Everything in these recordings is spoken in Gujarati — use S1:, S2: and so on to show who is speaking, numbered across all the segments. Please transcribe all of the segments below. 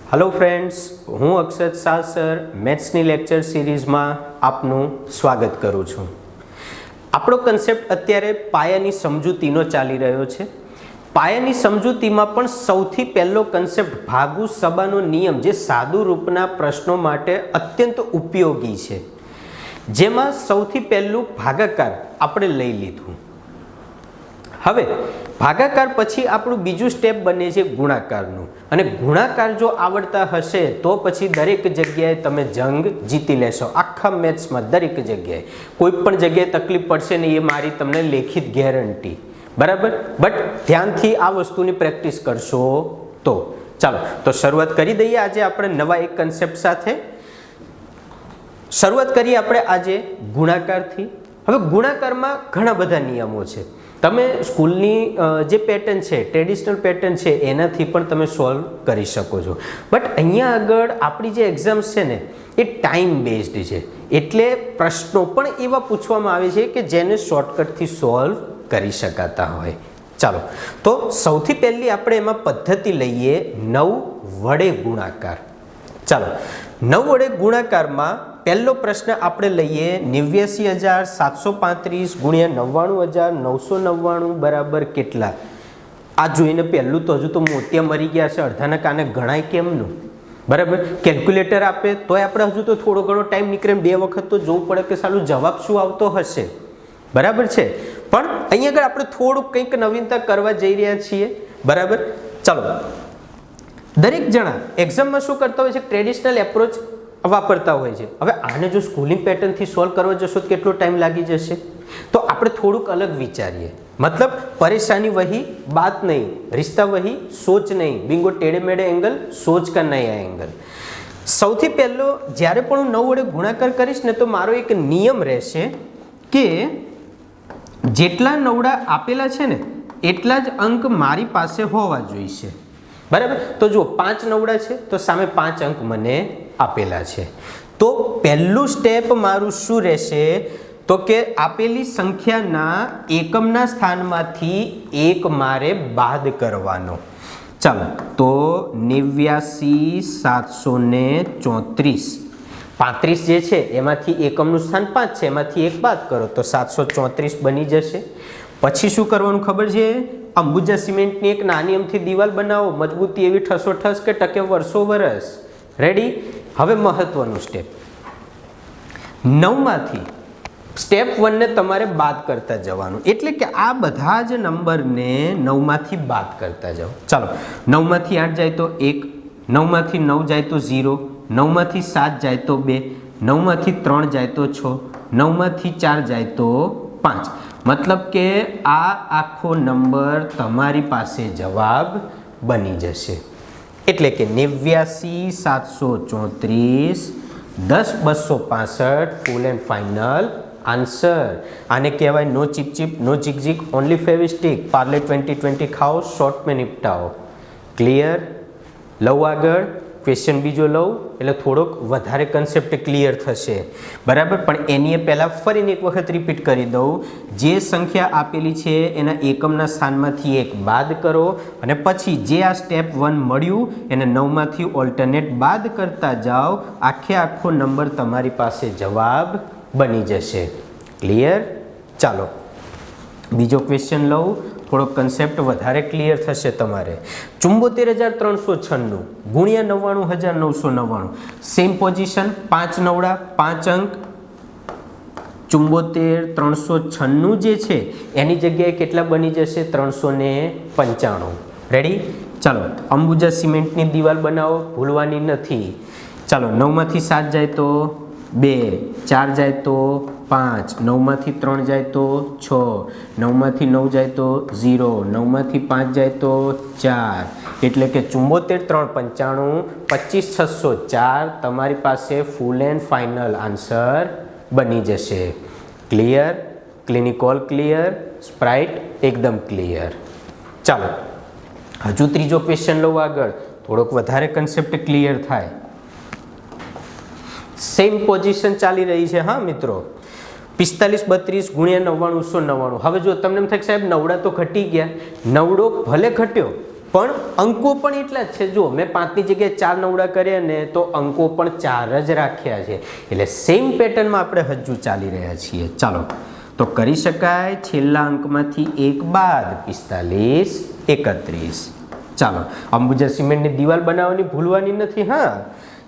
S1: हेलो फ्रेंड्स, हूँ अक्षत शाह सर मैथ्सनी लेक्चर सीरीज़માં આપનું સ્વાગત કરું છું। આપણો કન્સેપ્ટ અત્યારે પાયાની સમજૂતીનો ચાલી રહ્યો છે। પાયાની સમજૂતીમાં પણ સૌથી પહેલો કન્સેપ્ટ ભાગુ સબાનો નિયમ જે સાદુ રૂપના પ્રશ્નો માટે અત્યંત ઉપયોગી છે, જેમાં સૌથી પહેલું ભાગાકાર આપણે લઈ લીધું। હવે ભાગાકાર પછી આપણું બીજું સ્ટેપ બને છે ગુણાકારનું, અને ગુણાકાર જો આવડતા હશે તો પછી દરેક જગ્યાએ તમે જંગ જીતી લેશો। આખા મેથ્સમાં દરેક જગ્યાએ કોઈ પણ જગ્યાએ તકલીફ પડશે ને, એ મારી તમને લેખિત ગેરંટી, બરાબર। બટ ધ્યાનથી આ વસ્તુની પ્રેક્ટિસ કરશો તો ચાલો તો શરૂઆત કરી દઈએ આજે આપણે નવા એક કન્સેપ્ટ સાથે। શરૂઆત કરીએ આપણે આજે ગુણાકારથી। હવે ગુણાકારમાં ઘણા બધા નિયમો છે, તમે સ્કૂલની જે પેટર્ન છે, ટ્રેડિશનલ પેટર્ન છે, એનાથી પણ તમે સોલ્વ કરી શકો છો। બટ અહીંયા આગળ આપણી જે એક્ઝામ્સ છે ને એ ટાઈમ બેઝડ છે, એટલે પ્રશ્નો પણ એવા પૂછવામાં આવે છે કે જેને શોર્ટકટથી સોલ્વ કરી શકાતા હોય। ચાલો તો સૌથી પહેલી આપણે એમાં પદ્ધતિ લઈએ 9 વડે ગુણાકાર। ચાલો 9 વડે ગુણાકારમાં પહેલો પ્રશ્ન આપણે લઈએ 89,735 ગુણ્યા 99,999 બરાબર કેટલા। આ જોઈને પહેલું તો હજુ તો મોતિયા મરી ગયા છે, અડધાના કાને ગણાય કેમનું, બરાબર। કેલ્ક્યુલેટર આપે તોય આપણે હજુ તો થોડો ઘણો ટાઈમ નીકળે, 2 વખત તો જોવું પડે કે સાલું જવાબ શું આવતો હશે, બરાબર છે। પણ અહીંયા આગળ આપણે થોડુંક કંઈક નવીનતા કરવા જઈ રહ્યા છીએ, બરાબર। ચાલો દરેક જણા એક્ઝામમાં શું કરતા હોય છે, ટ્રેડિશનલ એપ્રોચ વાપરતા હોય છે। હવે આને જો સ્કૂલિંગ પેટર્નથી સોલ્વ કરવા જશો તો કેટલો ટાઈમ લાગી જશે, તો આપણે થોડુંક અલગ વિચારીએ। मतलब परेशानी वही बात नहीं, रिश्ता वही सोच नहीं, बिंगो टेढ़े मेढ़े एंगल सोच का नया एंगल। સૌથી પહેલો જ્યારે પણ હું 9 વડે ગુણાકાર કરીશ ને તો મારો એક નિયમ રહેશે કે જેટલા નવડા આપેલા છે ને એટલા જ અંક મારી પાસે હોવા જોઈએ, બરાબર। તો જો 5 નવડા છે તો સામે 5 અંક મને આપેલા છે। તો પહેલું સ્ટેપ મારું શું રહેશે, તો કે આપેલી સંખ્યાના એકમના સ્થાનમાંથી 1 મારે બાદ કરવાનો। ચાલો તો 89,734 35 જે છે એમાંથી એકમનું સ્થાન 5 છે, એમાંથી 1 બાદ કરો તો 734 બની જશે। પછી શું કરવાનું ખબર છે, અંબુજા સિમેન્ટની એક નાની અમથી દિવાલ બનાવો, મજબૂતી એવી ઠસોઠસ કે ટકે વર્ષો વરસ। રેડી। હવે મહત્વનું સ્ટેપ 9 માંથી સ્ટેપ 1 ને તમારે બાદ કરતા જવાનું, એટલે કે આ બધા જ નંબરને 9 માંથી બાદ કરતા જાઓ। ચાલો 9 માંથી 8 જાય તો 1, 9 માંથી 9 જાય તો 0, 9 માંથી 7 જાય તો 2, 9 માંથી 3 જાય તો 6, 9 માંથી 4 જાય તો 5। મતલબ કે આ આખો નંબર તમારી પાસે જવાબ બની જશે, એટલે કે 89,734 10,265 ફૂલ એન્ડ ફાઇનલ આન્સર। આને કહેવાય નો ચીપ ચીપ, નો ચીક ચીક, ઓનલી ફેવિસ્ટિક, પાર્લે 2020 ખાઓ, શોર્ટ મેં નિપટાઓ। ક્લિયર? લઉં આગળ ક્વેશ્ચન બીજો લઉં એટલે થોડોક વધારે કન્સેપ્ટ ક્લિયર થશે, બરાબર। પણ એની પહેલાં ફરીને એક વખત રિપીટ કરી દઉં, જે સંખ્યા આપેલી છે એના એકમના સ્થાનમાંથી 1 બાદ કરો, અને પછી જે આ સ્ટેપ 1 મળ્યું એને 9 માંથી ઓલ્ટરનેટ બાદ કરતા જાઓ, આખો નંબર તમારી પાસે જવાબ બની જશે। ક્લિયર? ચાલો બીજો ક્વેશ્ચન લઉં, થોડો કન્સેપ્ટ વધારે ક્લિયર થશે તમારે। 74,396 ગુણ્યા 99,999 સેમ પોઝિશન, 5 નવડા 5 અંક। 74,396 જે છે એની જગ્યાએ કેટલા બની જશે, 395। રેડી? ચાલો અંબુજા સિમેન્ટની દિવાલ બનાવો, ભૂલવાની નથી। ચાલો 9 માંથી 7 જાય તો 2, 4 જાય તો 5, 9 માંથી 3 જાય તો 6, 9 માંથી 9 જાય તો 0, 9 માંથી 5 જાય તો 4, એટલે કે 74,395 25,604 તમારી પાસે ફૂલ એન્ડ ફાઇનલ આન્સર બની જશે। ક્લિયર? ક્લિનિકોલ ક્લિયર, સ્પ્રાઇટ એકદમ ક્લિયર। ચાલો હજુ ત્રીજો ક્વેશ્ચન લઉં આગળ, થોડોક વધારે કન્સેપ્ટ ક્લિયર થાય। સેમ પોઝિશન ચાલી રહી છે, હા મિત્રો। 4532 ગુણ્યા 99,999। હવે જો તમને એમ થાય સાહેબ નવડા તો ઘટી ગયા, નવડો ભલે ઘટ્યો પણ અંકો પણ એટલા જ છે. જો મેં 5ની જગ્યાએ 4 નવડા કર્યા ને તો અંકો પણ 4 જ રાખ્યા છે. એટલે સેમ પેટર્નમાં આપણે હજુ ચાલી રહ્યા છીએ. ચાલો તો કરી શકાય. છેલ્લા અંકમાંથી 1 બાદ 45 31. ચાલો અંબુજા સિમેન્ટની દિવાલ બનાવવાની ભૂલવાની નથી. હા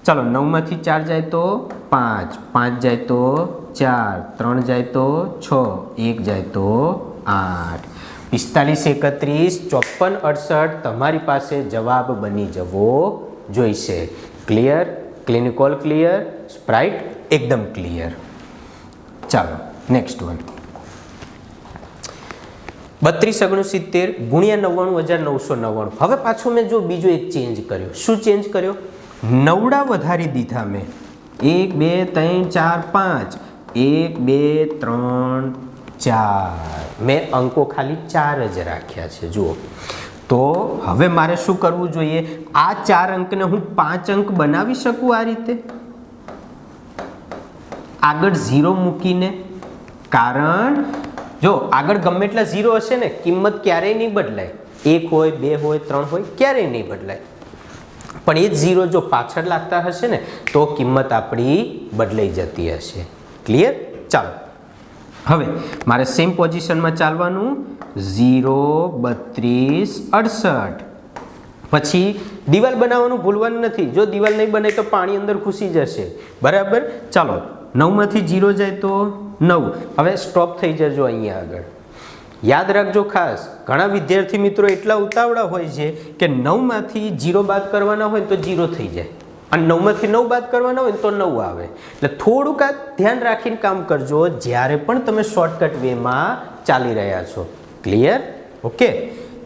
S1: ચાલો 9માંથી 4 જાય તો 5, 5 જાય તો 4, 3 જાય તો 6, 1 જાય તો 8. 45 31 54 68 તમારી પાસે જવાબ બની જવો જોઈશે. ક્લિયર? ક્લિનિકોલ ક્લિયર? સ્પ્રાઇટ એકદમ ક્લિયર. ચાલો નેક્સ્ટ વન. 32 ગુણ્યા 99,999. હવે પાછું મેં જો બીજો એક ચેન્જ કર્યો. શું ચેન્જ કર્યો? નવડા વધારી દીધા મેં. 1 2 3 4 5. 1 2 3 4. મેં અંકો ખાલી 4 જ રાખ્યા છે. જુઓ તો હવે મારે શું કરવું જોઈએ? આ 4 અંકને હું 5 અંક બનાવી શકું આ રીતે આગળ 0 મૂકીને. કારણ જો આગળ ગમે એટલા 0 હશે ને કિંમત ક્યારેય નહીં બદલાય. 1 હોય 2 હોય 3 હોય ક્યારેય નહીં બદલાય. પણ એ જ 0 જો પાછળ લાગતા હશે ને તો કિંમત આપણી બદલાઈ જતી હશે. ક્લિયર? ચાલો હવે મારે સેમ પોઝિશનમાં ચાલવાનું. 0 32 68. પછી દિવાલ બનાવવાનું ભૂલવાનું નથી. જો દિવાલ નહીં બને તો પાણી અંદર ઘૂસી જશે. બરાબર? ચાલો 9માંથી 0 જાય તો 9. હવે સ્ટોપ થઈ જજો અહીંયા આગળ. યાદ રાખજો ખાસ, ઘણા વિદ્યાર્થી મિત્રો એટલા ઉતાવળા હોય છે કે 9માંથી 0 બાદ કરવાના હોય તો 0 થઈ જાય અને 9માંથી 9 બાદ કરવાના હોય તો 9 આવે. એટલે થોડુંક આ ધ્યાન રાખીને કામ કરજો જ્યારે પણ તમે શોર્ટકટ વેમાં ચાલી રહ્યા છો. ક્લિયર? ઓકે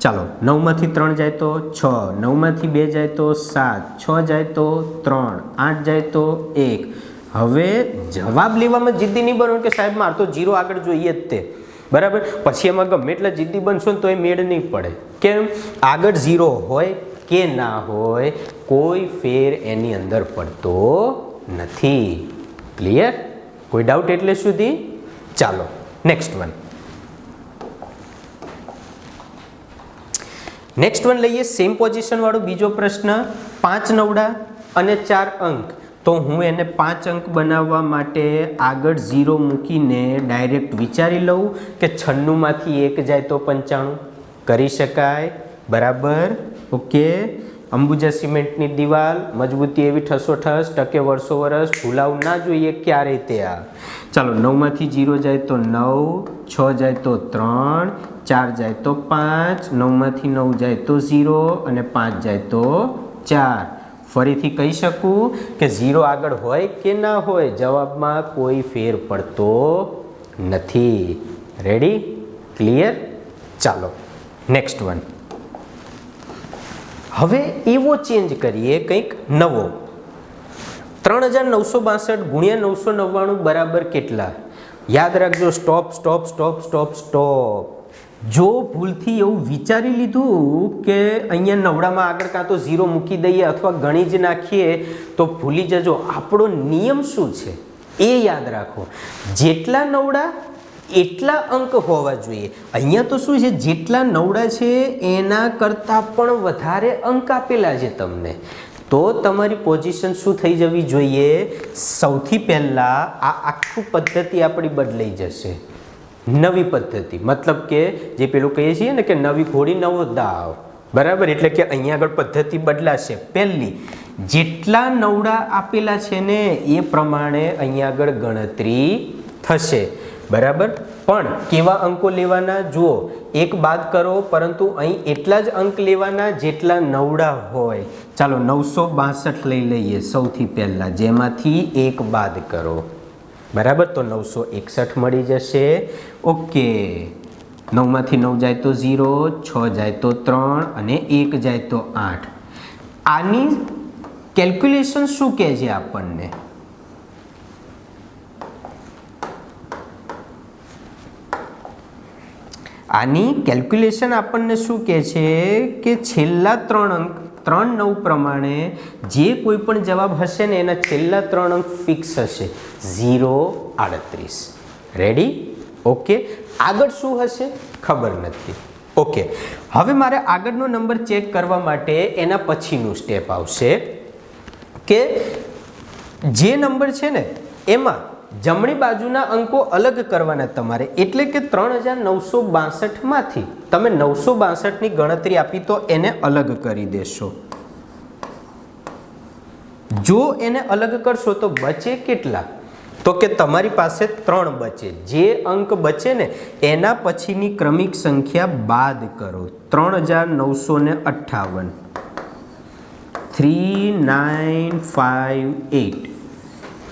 S1: ચાલો 9માંથી 3 જાય તો 6, 9માંથી 2 જાય તો 7, 6 જાય તો 3, 8 જાય તો 1. હવે જવાબ લેવામાં જિદ્દી નહીં બનો કે સાહેબ મારે તો 0 આગળ જોઈએ જ તે. બરાબર? પછી એમાં ગમે એટલા જિદ્દી બનશો ને તો એ મેળ નહીં પડે. કેમ? આગળ 0 હોય કે ના હોય કોઈ ફેર એની અંદર પડતો નથી. ક્લિયર? કોઈ ડાઉટ એટલે સુધી? ચાલો નેક્સ્ટ વન. નેક્સ્ટ વન લઈએ સેમ પોઝિશન વાળો બીજો પ્રશ્ન. 5 નવડા અને 4 અંક. તો હું એને 5 અંક બનાવવા માટે આગળ 0 મૂકીને ડાયરેક્ટ વિચારી લઉં કે 96માંથી 1 જાય તો 95. કરી શકાય. બરાબર? ઓકે. અંબુજા સિમેન્ટની દિવાલ મજબૂતી એવી ઠસોઠસ ટકે વર્ષો વર્ષ ભૂલાવું ના જોઈએ ક્યારેય તે. આ ચાલો 9માંથી 0 જાય તો 9, 6 જાય તો 3, 4 જાય તો 5, 9માંથી 9 જાય તો 0 અને 5 જાય તો 4. ફરીથી કહી શકું કે 0 આગળ હોય કે ના હોય જવાબમાં કોઈ ફેર પડતો નથી. રેડી? ક્લિયર? ચાલો નેક્સ્ટ વન. હવે એવો ચેન્જ કરીએ કંઈક નવો. 3962 ગુણ્યા 999 બરાબર કેટલા? યાદ રાખજો. Stop stop stop stop stop. જો ભૂલથી એવું વિચારી લીધું કે અહીંયા નવડામાં આગળ કાં તો 0 મૂકી દઈએ અથવા ગણી જ નાખીએ તો ભૂલી જજો. આપણો નિયમ શું છે એ યાદ રાખો. જેટલા નવડા એટલા અંક હોવા જોઈએ. અહીંયા તો શું છે જેટલા નવડા છે એના કરતાં પણ વધારે અંક આપેલા છે તમને. તો તમારી પોઝિશન શું થઈ જવી જોઈએ? સૌથી પહેલાં આ આખું પદ્ધતિ આપણી બદલાઈ જશે. નવી પદ્ધતિ મતલબ કે જે પેલું કહીએ છીએ ને કે નવી ઘોડી નવો દાવ. બરાબર? એટલે કે અહીંયા આગળ પદ્ધતિ બદલાશે. પહેલી જેટલા નવડા આપેલા છે ને એ પ્રમાણે અહીંયા આગળ ગણતરી થશે. બરાબર? પણ કેવા અંકો લેવાના? જુઓ 1 બાદ કરો પરંતુ અહીં એટલા જ અંક લેવાના જેટલા નવડા હોય. ચાલો 962 લઈ લઈએ સૌથી પહેલાં, જેમાંથી 1 બાદ કરો. બરાબર? તો 961 મળી જશે. ઓકે. 9માંથી 9 જાય તો 0, 6 જાય તો 3 અને 1 જાય તો 8. આની કેલ્ક્યુલેશન શું કહે છે આપણને? આની કેલ્ક્યુલેશન આપણને શું કહે છે કે છેલ્લા 3 અંક 3 9 પ્રમાણે જે કોઈ પણ જવાબ હશે ને એના છેલ્લા 3 અંક ફિક્સ હશે. 0 38. રેડી? ઓકે. આગળ શું હશે ખબર નથી. ઓકે, હવે મારે આગળનો નંબર ચેક કરવા માટે એના પછીનું સ્ટેપ આવશે કે જે નંબર છે ને એમાં જમણી બાજુના અંકો અલગ કરવાના તમારે, એટલે કે 3962 માંથી તમે 962 ની ગણતરી આપી તો એને અલગ કરી દેશો. જો એને અલગ કરશો તો બચે કેટલા? તો કે તમારી પાસે 3 બચે. જે અંક બચે ને એના પછીની ક્રમિક સંખ્યા બાદ કરો. 3958 3958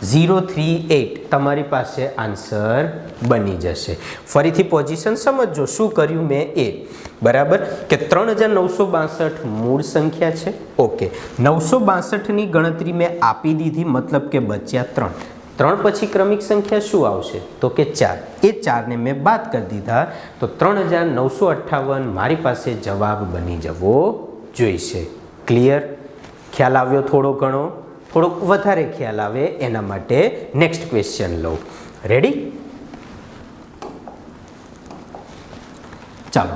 S1: 038 તમારી પાસે આન્સર બની જશે. ફરીથી પોઝિશન સમજજો શું કર્યું મેં એ, બરાબર કે 3962 મૂળ સંખ્યા છે. ઓકે, 962 ની ગણતરી મેં આપી દીધી, મતલબ કે બચ્યા 3 પછી ક્રમિક સંખ્યા શું આવશે? તો કે 4. એ 4 ને મેં બાદ કરી દીધા તો 3958 મારી પાસે જવાબ બની જવો જોઈશે. ક્લિયર? ખ્યાલ આવ્યો? થોડો ઘણો, થોડોક વધારે ખ્યાલ આવે એના માટે નેક્સ્ટ ક્વેશ્ચન લો. રેડી? ચાલો,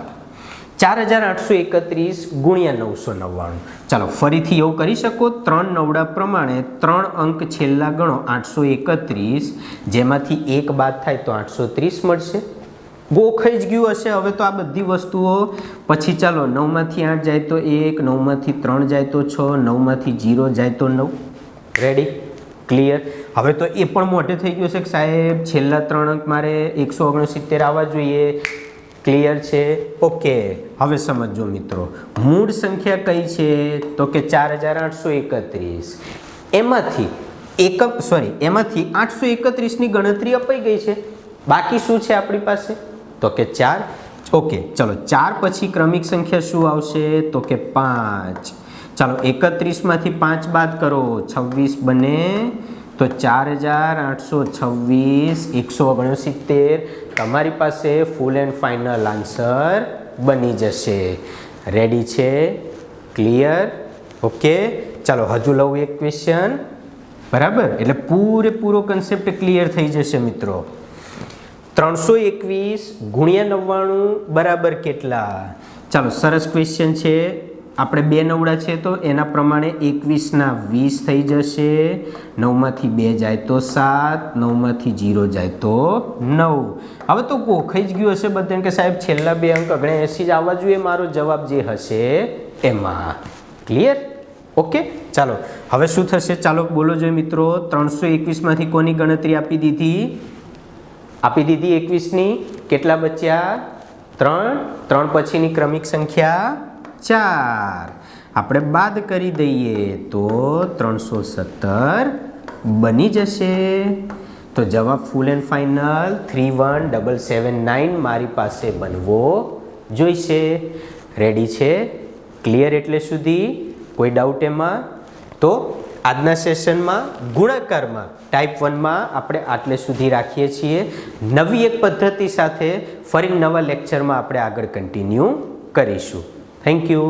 S1: 4831 ગુણ્યા 999. ચાલો ફરીથી એવું કરી શકો, 3 નવડા પ્રમાણે 3 અંક છેલ્લા ગણો 831, જેમાંથી 1 બાદ થાય તો 830 મળશે. ગોખાઈ જ ગયું હશે હવે તો આ બધી વસ્તુઓ. પછી ચાલો 9 માંથી 8 જાય તો 1, 9 માંથી 3 જાય તો 6, 9 માંથી 0 જાય તો 9. રેડી? ક્લિયર? હવે તો એ પણ મોટે થઈ ગયું છે કે સાહેબ છેલ્લા 3 અંક મારે 169 આવવા જોઈએ. ક્લિયર છે? ઓકે, હવે સમજો મિત્રો, મૂળ સંખ્યા કઈ છે? તો કે 4831. એમાંથી એમાંથી 831 ની ગણતરી અપાઈ ગઈ છે. બાકી શું છે આપણી પાસે? તો કે 4. ઓકે, ચલો 4 પછી ક્રમિક સંખ્યા શું આવશે? તો કે 5. ચાલો 31 માંથી 5 બાદ કરો, 26 બને. તો 4826 169 તમારી પાસે ફૂલ એન્ડ ફાઇનલ આન્સર બની જશે. રેડી છે? ક્લિયર? ઓકે, ચાલો હજુ લઉં એક ક્વેશ્ચન. બરાબર, એટલે પૂરેપૂરો કન્સેપ્ટ ક્લિયર થઈ જશે મિત્રો. 321 ગુણ્યા 99 બરાબર કેટલા? ચાલો સરસ ક્વેશ્ચન છે. આપણે 2 નવડા છે તો એના પ્રમાણે 21 ના 20 થઈ જશે. 9 માંથી 2 જાય તો 7, 9 માંથી 0 જાય તો 9. હવે તો ગોખાઈ જ ગયું હશે બધાને કે સાહેબ છેલ્લા 2 અંક 79 જ આવવા જોઈએ મારો જવાબ જે હશે એમાં. ક્લિયર? ઓકે, ચાલો હવે શું થશે? ચાલો બોલો જોઈએ મિત્રો. 321 માંથી કોની ગણતરી આપી દીધી? 21 ની. કેટલા બચ્યા? 3. 3 પછીની ક્રમિક સંખ્યા 4. આપણે બાદ કરી દઈએ તો 317 બની જશે. તો જવાબ ફૂલ એન્ડ ફાઇનલ 31779 મારી પાસે બનવો જોઈશે. રેડી છે? ક્લિયર એટલે સુધી? કોઈ ડાઉટ એમાં? તો આજના સેશનમાં ગુણાકારમાં ટાઈપ 1માં આપણે આટલે સુધી રાખીએ છીએ. નવી એક પદ્ધતિ સાથે ફરી નવા લેક્ચરમાં આપણે આગળ કન્ટિન્યુ કરીશું. Thank you.